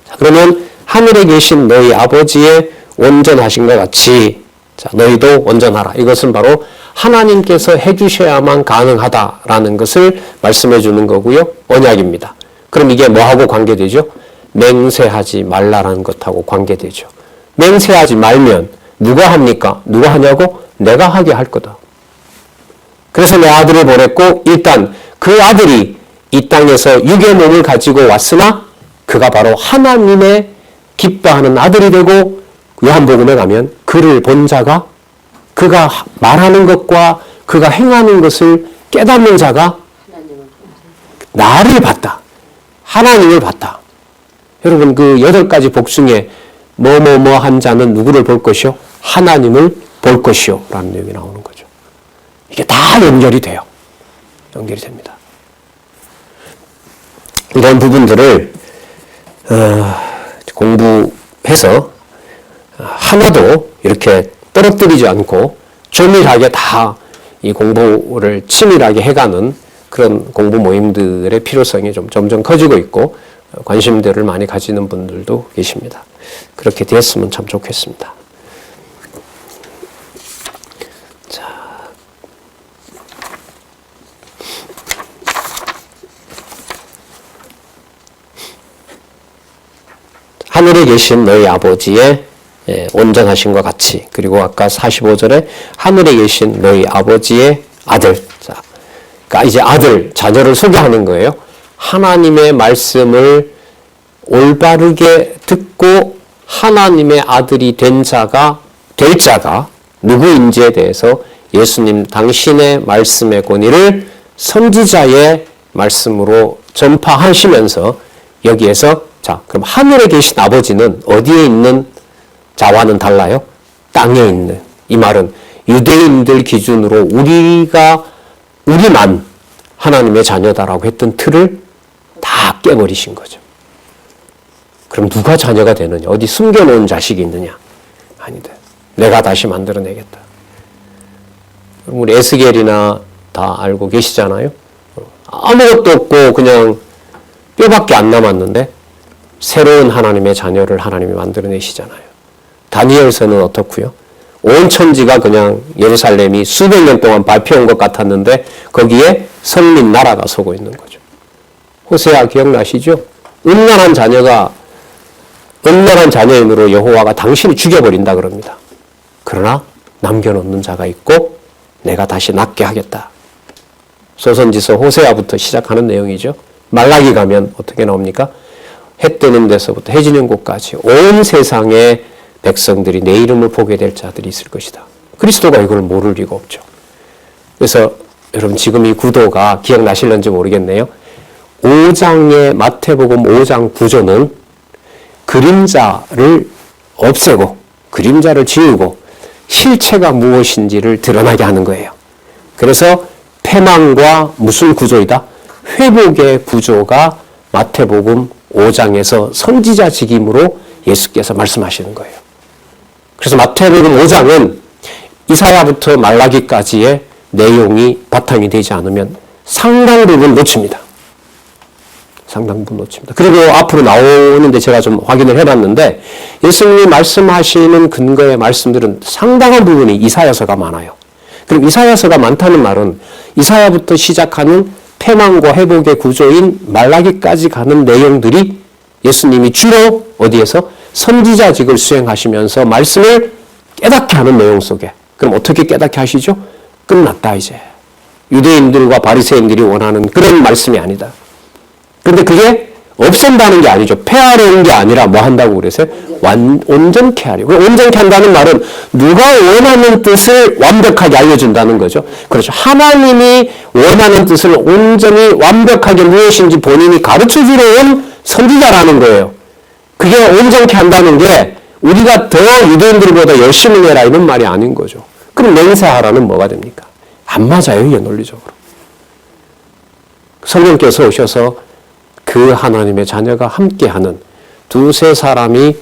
자, 그러면 하늘에 계신 너희 아버지의 온전하신 것 같이 자, 너희도 온전하라. 이것은 바로 하나님께서 해주셔야만 가능하다라는 것을 말씀해 주는 거고요. 언약입니다. 그럼 이게 뭐하고 관계되죠? 맹세하지 말라라는 것하고 관계되죠. 맹세하지 말면 누가 합니까? 누가 하냐고? 내가 하게 할 거다. 그래서 내 아들을 보냈고 일단 그 아들이 이 땅에서 육의 몸을 가지고 왔으나 그가 바로 하나님의 기뻐하는 아들이 되고 요한복음에 가면 그를 본 자가 그가 말하는 것과 그가 행하는 것을 깨닫는 자가 나를 봤다. 하나님을 봤다. 여러분 그 8가지 복 중에 뭐뭐뭐 한 자는 누구를 볼 것이요? 하나님을 볼 것이요 라는 내용이 나오는 거죠. 이게 다 연결이 돼요. 연결이 됩니다. 이런 부분들을 공부해서 하나도 이렇게 떨어뜨리지 않고 조밀하게 다 이 공부를 치밀하게 해가는 그런 공부 모임들의 필요성이 좀 점점 커지고 있고 관심들을 많이 가지는 분들도 계십니다. 그렇게 되었으면 참 좋겠습니다. 자, 하늘에 계신 너희 아버지의 온전하신 것 같이 그리고 아까 45절에 하늘에 계신 너희 아버지의 아들 자, 그러니까 이제 아들, 자녀를 소개하는 거예요. 하나님의 말씀을 올바르게 듣고 하나님의 아들이 될 자가 누구인지에 대해서 예수님 당신의 말씀의 권위를 선지자의 말씀으로 전파하시면서 여기에서 자, 그럼 하늘에 계신 아버지는 어디에 있는 자와는 달라요? 땅에 있는. 이 말은 유대인들 기준으로 우리만 하나님의 자녀다라고 했던 틀을 다 깨버리신 거죠. 그럼 누가 자녀가 되느냐? 어디 숨겨놓은 자식이 있느냐? 아니다. 내가 다시 만들어내겠다. 우리 에스겔이나 다 알고 계시잖아요. 아무것도 없고 그냥 뼈밖에 안 남았는데 새로운 하나님의 자녀를 하나님이 만들어내시잖아요. 다니엘서는 어떻고요? 온 천지가 그냥 예루살렘이 수백 년 동안 밟혀온 것 같았는데 거기에 성민 나라가 서고 있는 거죠. 호세아 기억나시죠? 음란한 자녀인으로 여호와가 당신을 죽여버린다 그럽니다. 그러나 남겨놓는 자가 있고 내가 다시 낫게 하겠다. 소선지서 호세아부터 시작하는 내용이죠. 말라기 가면 어떻게 나옵니까? 해 뜨는 데서부터 해 지는 곳까지 온 세상의 백성들이 내 이름을 보게 될 자들이 있을 것이다. 그리스도가 이걸 모를 리가 없죠. 그래서 여러분 지금 이 구도가 기억나실런지 모르겠네요. 5장의 마태복음 5장 구조는 그림자를 없애고 그림자를 지우고 실체가 무엇인지를 드러나게 하는 거예요. 그래서 패망과 무슨 구조이다? 회복의 구조가 마태복음 5장에서 선지자 직임으로 예수께서 말씀하시는 거예요. 그래서 마태복음 5장은 이사야부터 말라기까지의 내용이 바탕이 되지 않으면 상당 부분 놓칩니다. 상당 부분 놓칩니다. 그리고 앞으로 나오는데 제가 좀 확인을 해봤는데 예수님이 말씀하시는 근거의 말씀들은 상당한 부분이 이사야서가 많아요. 그럼 이사야서가 많다는 말은 이사야부터 시작하는 패망과 회복의 구조인 말라기까지 가는 내용들이 예수님이 주로 어디에서 선지자직을 수행하시면서 말씀을 깨닫게 하는 내용 속에 그럼 어떻게 깨닫게 하시죠? 끝났다 이제. 유대인들과 바리새인들이 원하는 그런 말씀이 아니다. 그런데 그게 없앤다는 게 아니죠. 폐하려는 게 아니라 뭐 한다고 그래서요? 온전케 하려고. 온전케 한다는 말은 누가 원하는 뜻을 완벽하게 알려준다는 거죠. 그렇죠. 하나님이 원하는 뜻을 온전히 완벽하게 무엇인지 본인이 가르쳐주러 온 선지자라는 거예요. 그게 온전케 한다는 게 우리가 더 유대인들보다 열심히 해라 이런 말이 아닌 거죠. 그럼 맹세하라는 뭐가 됩니까? 안 맞아요, 이게 논리적으로. 성령께서 오셔서 그 하나님의 자녀가 함께하는 두세 사람이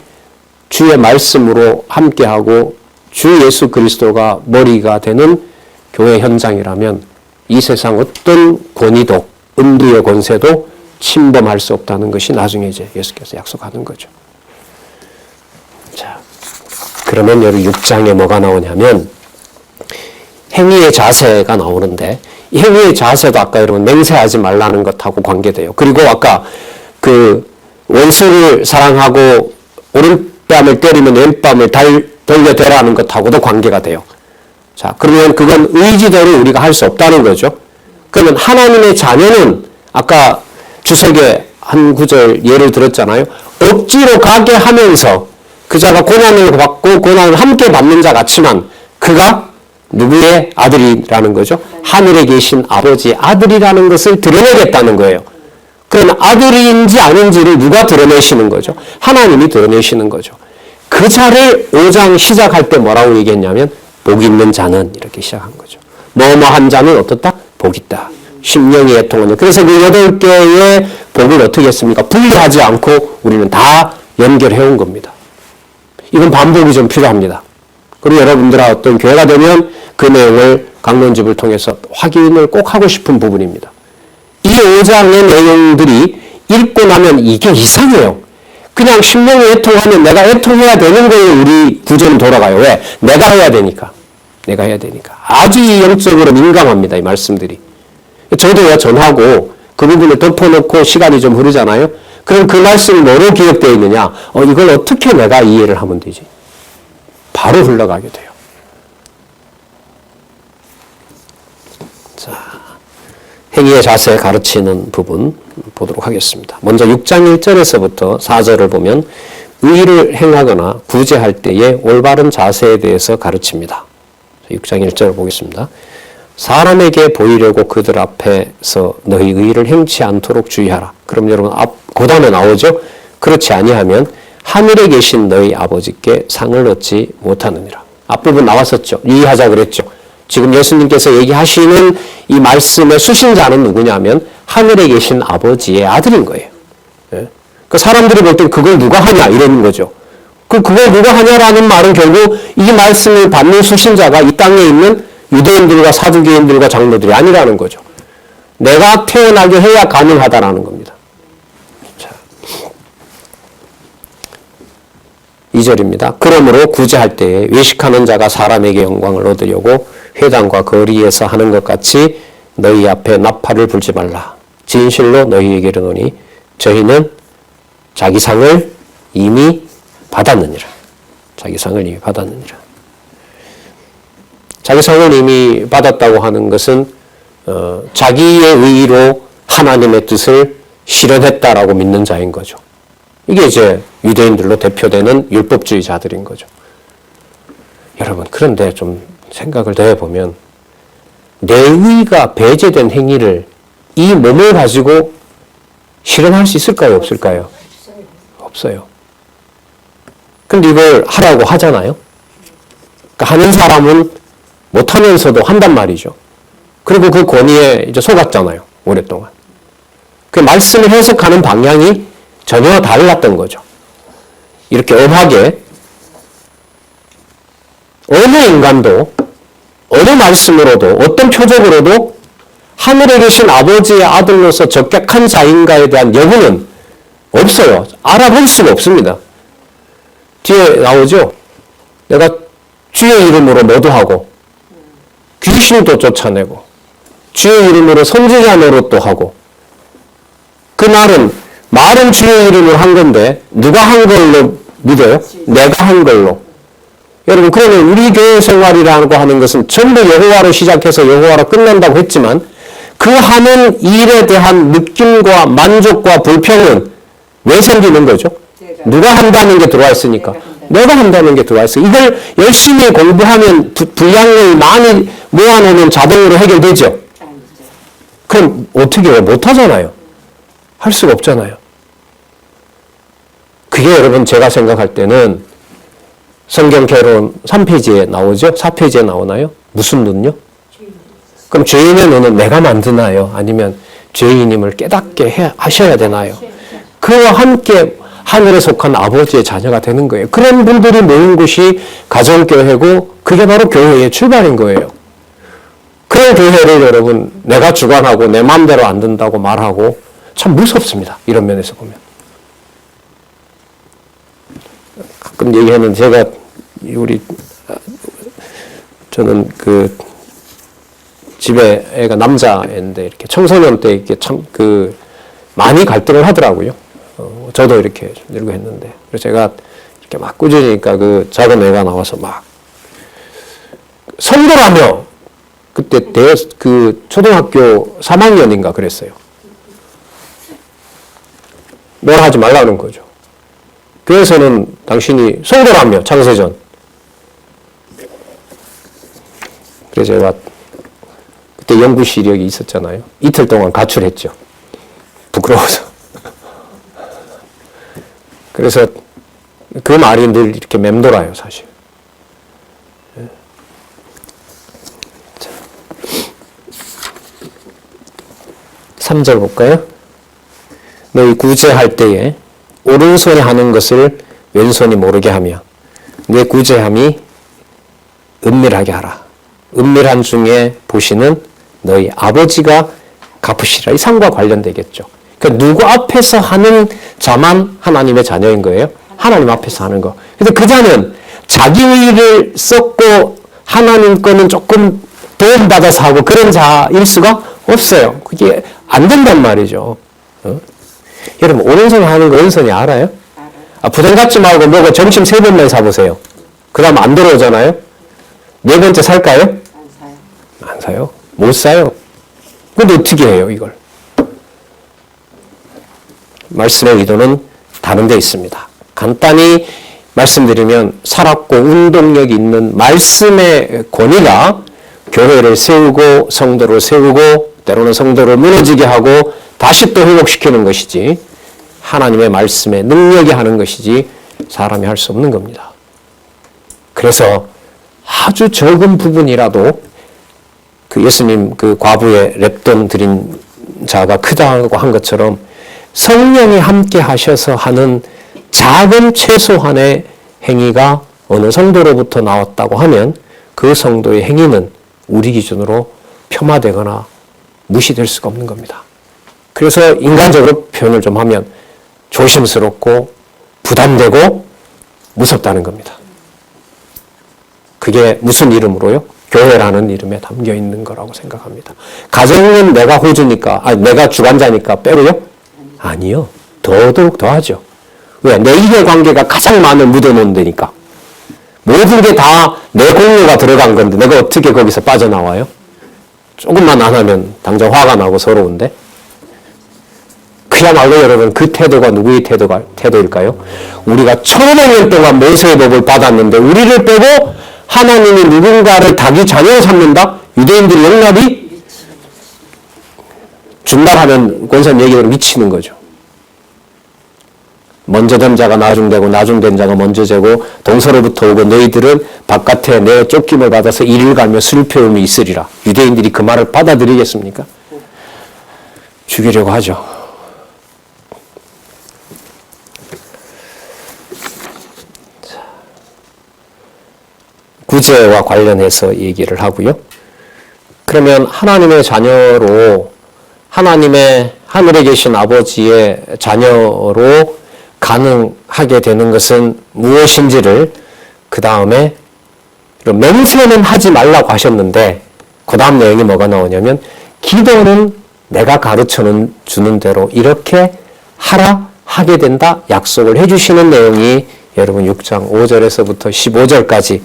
주의 말씀으로 함께하고 주 예수 그리스도가 머리가 되는 교회 현장이라면 이 세상 어떤 권위도 음부의 권세도 침범할 수 없다는 것이 나중에 이제 예수께서 약속하는 거죠. 자, 그러면 여기 6장에 뭐가 나오냐면 행위의 자세가 나오는데 이 행위의 자세도 아까 여러분 맹세하지 말라는 것하고 관계돼요. 그리고 아까 그 원수를 사랑하고 오른뺨을 때리면 왼뺨을 돌려대라는 것하고도 관계가 돼요. 자, 그러면 그건 의지대로 우리가 할 수 없다는 거죠. 그러면 하나님의 자녀는 아까 주석의 한 구절 예를 들었잖아요. 억지로 가게 하면서 그 자가 고난을 받고 고난을 함께 받는 자 같지만 그가 누구의 아들이라는 거죠? 하늘에 계신 아버지의 아들이라는 것을 드러내겠다는 거예요. 그러면 아들인지 아닌지를 누가 드러내시는 거죠? 하나님이 드러내시는 거죠. 그 자를 5장 시작할 때 뭐라고 얘기했냐면 복 있는 자는 이렇게 시작한 거죠. 뭐뭐한 자는 어떻다? 복 있다. 심령이 애통하는. 그래서 그 8개의 복을 어떻게 했습니까? 분리하지 않고 우리는 다 연결해 온 겁니다. 이건 반복이 좀 필요합니다. 그리고 여러분들과 어떤 교회가 되면 그 내용을 강론집을 통해서 확인을 꼭 하고 싶은 부분입니다. 이 5장의 내용들이 읽고 나면 이게 이상해요. 그냥 심령이 애통하면 내가 애통해야 되는 거예요. 우리 구조는 돌아가요. 왜? 내가 해야 되니까. 내가 해야 되니까. 아주 영적으로 민감합니다. 이 말씀들이. 저도요, 전하고 그 부분을 덮어놓고 시간이 좀 흐르잖아요. 그럼 그 말씀이 뭐로 기억되어 있느냐? 이걸 어떻게 내가 이해를 하면 되지? 바로 흘러가게 돼요. 자, 행위의 자세 가르치는 부분 보도록 하겠습니다. 먼저 6장 1절에서부터 4절을 보면 의를 행하거나 구제할 때의 올바른 자세에 대해서 가르칩니다. 6장 1절을 보겠습니다. 사람에게 보이려고 그들 앞에서 너희 의를 행치 않도록 주의하라. 그럼 여러분 그 다음에 나오죠. 그렇지 아니하면 하늘에 계신 너희 아버지께 상을 얻지 못하느니라. 앞부분 나왔었죠. 유의하자 그랬죠. 지금 예수님께서 얘기하시는 이 말씀의 수신자는 누구냐면 하늘에 계신 아버지의 아들인 거예요. 예? 그 사람들이 볼 땐 그걸 누가 하냐 이러는 거죠. 그걸 누가 하냐라는 말은 결국 이 말씀을 받는 수신자가 이 땅에 있는 유대인들과 사두개인들과 장로들이 아니라는 거죠. 내가 태어나게 해야 가능하다라는 겁니다. 자, 2절입니다. 그러므로 구제할 때에 외식하는 자가 사람에게 영광을 얻으려고 회당과 거리에서 하는 것 같이 너희 앞에 나팔을 불지 말라. 진실로 너희에게 이르노니 저희는 자기 상을 이미 받았느니라. 자기 상을 이미 받았느니라. 자기 상을 이미 받았다고 하는 것은 자기의 의로 하나님의 뜻을 실현했다라고 믿는 자인 거죠. 이게 이제 유대인들로 대표되는 율법주의자들인 거죠. 여러분, 그런데 좀 생각을 더 해보면 내 의가 배제된 행위를 이 몸을 가지고 실현할 수 있을까요? 없을까요? 없어요. 근데 이걸 하라고 하잖아요. 그러니까 하는 사람은 못하면서도 한단 말이죠. 그리고 그 권위에 이제 속았잖아요. 오랫동안. 그 말씀을 해석하는 방향이 전혀 달랐던 거죠. 이렇게 엄하게 어느 인간도 어느 말씀으로도 어떤 표적으로도 하늘에 계신 아버지의 아들로서 적격한 자인가에 대한 여부는 없어요. 알아볼 수가 없습니다. 뒤에 나오죠. 내가 주의 이름으로 모도하고 귀신도 쫓아내고 주의 이름으로 선지자 노릇도 하고 그날은 말은 주의 이름으로 한 건데 누가 한 걸로 믿어요? 내가 한 걸로. 여러분, 그러면 우리 교회 생활이라고 하는 것은 전부 여호와로 시작해서 여호와로 끝난다고 했지만 그 하는 일에 대한 느낌과 만족과 불평은 왜 생기는 거죠? 누가 한다는 게 들어와 있으니까. 내가 한다는 게 들어와 있어요. 이걸 열심히 공부하면 분량을 많이 모아놓으면 자동으로 해결되죠. 그럼 어떻게 해요? 못하잖아요. 할 수가 없잖아요. 그게 여러분 제가 생각할 때는 성경 개론 3페이지에 나오죠? 4페이지에 나오나요? 무슨 눈요? 그럼 죄인의 눈은 내가 만드나요? 아니면 죄인임을 깨닫게 하셔야 되나요? 그와 함께 하늘에 속한 아버지의 자녀가 되는 거예요. 그런 분들이 모인 곳이 가정교회고 그게 바로 교회의 출발인 거예요. 그런 교회를 여러분 내가 주관하고 내 마음대로 안 된다고 말하고 참 무섭습니다. 이런 면에서 보면. 가끔 얘기하는 제가 저는 그 집에 애가 남자애인데 이렇게 청소년 때 이렇게 참 많이 갈등을 하더라고요. 저도 이렇게 좀 늘고 했는데. 그래서 제가 이렇게 막 꾸짖으니까 그 작은 애가 나와서 막 선거라며 그때 초등학교 3학년인가 그랬어요. 뭐라 하지 말라는 거죠. 교회에서는 당신이 선거라며 창세전. 그래서 제가 그때 연구실 여기 있었잖아요. 이틀 동안 가출했죠. 부끄러워서. 그래서 그 말이 늘 이렇게 맴돌아요, 사실. 3절 볼까요? 너희 구제할 때에 오른손이 하는 것을 왼손이 모르게 하며 내 구제함이 은밀하게 하라. 은밀한 중에 보시는 너희 아버지가 갚으시라. 이 상과 관련되겠죠. 그러니까 누구 앞에서 하는 자만 하나님의 자녀인 거예요. 하나님 앞에서 하는 거. 근데 그 자는 자기 의를 썼고 하나님 거는 조금 도움받아서 하고 그런 자일 수가 없어요. 그게 안 된단 말이죠. 여러분 오른손이 하는 거 왼손이 알아요? 부담 갖지 말고 뭐고 점심 3번만 사보세요. 그 다음 안 들어오잖아요. 4번째 살까요? 안 사요. 안 사요? 못 사요. 근데 어떻게 해요 이걸? 말씀의 의도는 다른 데 있습니다. 간단히 말씀드리면 살았고 운동력이 있는 말씀의 권위가 교회를 세우고 성도를 세우고 때로는 성도를 무너지게 하고 다시 또 회복시키는 것이지 하나님의 말씀에 능력이 하는 것이지 사람이 할 수 없는 겁니다. 그래서 아주 적은 부분이라도 그 예수님 그 과부의 랩돈 드린 자가 크다고 한 것처럼 성령이 함께 하셔서 하는 작은 최소한의 행위가 어느 성도로부터 나왔다고 하면 그 성도의 행위는 우리 기준으로 폄하되거나 무시될 수가 없는 겁니다. 그래서 인간적으로 표현을 좀 하면 조심스럽고 부담되고 무섭다는 겁니다. 그게 무슨 이름으로요? 교회라는 이름에 담겨 있는 거라고 생각합니다. 가정은 내가 호주니까, 내가 주관자니까 빼고요? 아니요. 더더욱 더하죠. 왜? 내 이해관계가 가장 많은 묻어놓은 데니까. 모든 게 다 내 공로가 들어간 건데 내가 어떻게 거기서 빠져나와요? 조금만 안 하면 당장 화가 나고 서러운데. 그야말로 여러분 그 태도가 누구의 태도일까요? 우리가 1500년 동안 모세의 법을 받았는데 우리를 빼고 하나님이 누군가를 자기 자녀로 삼는다? 유대인들이 용납이 준말하면 권선 얘기대로 미치는 거죠. 먼저 된 자가 나중되고 나중된 자가 먼저 되고 동서로부터 오고 너희들은 바깥에 내 쫓김을 받아서 이를 갈며 슬퍼움이 있으리라. 유대인들이 그 말을 받아들이겠습니까? 죽이려고 하죠. 구제와 관련해서 얘기를 하고요. 그러면 하나님의 자녀로 하나님의 하늘에 계신 아버지의 자녀로 가능하게 되는 것은 무엇인지를 그 다음에 맹세는 하지 말라고 하셨는데 그 다음 내용이 뭐가 나오냐면 기도는 내가 가르쳐 주는 대로 이렇게 하라 하게 된다 약속을 해주시는 내용이 여러분 6장 5절에서부터 15절까지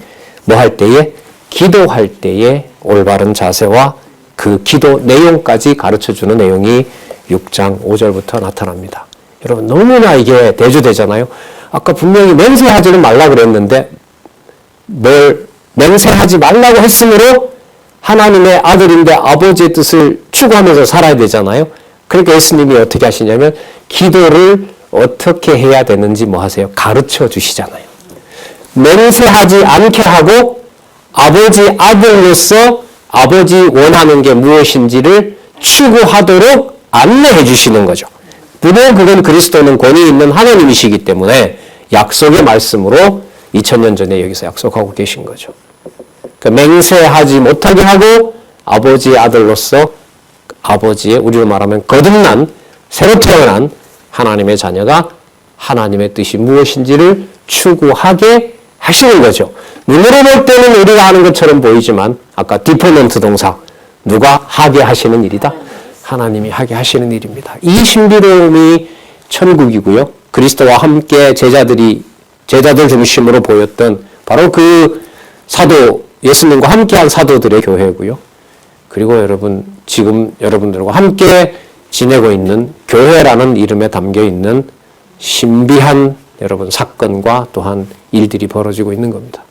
뭐 할 때에 기도할 때에 올바른 자세와 그 기도 내용까지 가르쳐 주는 내용이 6장 5절부터 나타납니다. 여러분 너무나 이게 대조되잖아요. 아까 분명히 맹세하지는 말라고 그랬는데 뭘 맹세하지 말라고 했으므로 하나님의 아들인데 아버지의 뜻을 추구하면서 살아야 되잖아요. 그러니까 예수님이 어떻게 하시냐면 기도를 어떻게 해야 되는지 뭐 하세요? 가르쳐 주시잖아요. 맹세하지 않게 하고 아버지 아들로서 아버지 원하는 게 무엇인지를 추구하도록 안내해 주시는 거죠. 물론 그건 그리스도는 권위 있는 하나님이시기 때문에 약속의 말씀으로 2000년 전에 여기서 약속하고 계신 거죠. 그러니까 맹세하지 못하게 하고 아버지의 아들로서 아버지의 우리로 말하면 거듭난 새로 태어난 하나님의 자녀가 하나님의 뜻이 무엇인지를 추구하게 하시는 거죠. 눈으로 볼 때는 우리가 하는 것처럼 보이지만 아까 디퍼먼트 동사 누가 하게 하시는 일이다? 하나님이 하게 하시는 일입니다. 이 신비로움이 천국이고요. 그리스도와 함께 제자들 중심으로 보였던 바로 그 사도 예수님과 함께한 사도들의 교회고요. 그리고 여러분 지금 여러분들과 함께 지내고 있는 교회라는 이름에 담겨 있는 신비한 여러분 사건과 또한 일들이 벌어지고 있는 겁니다.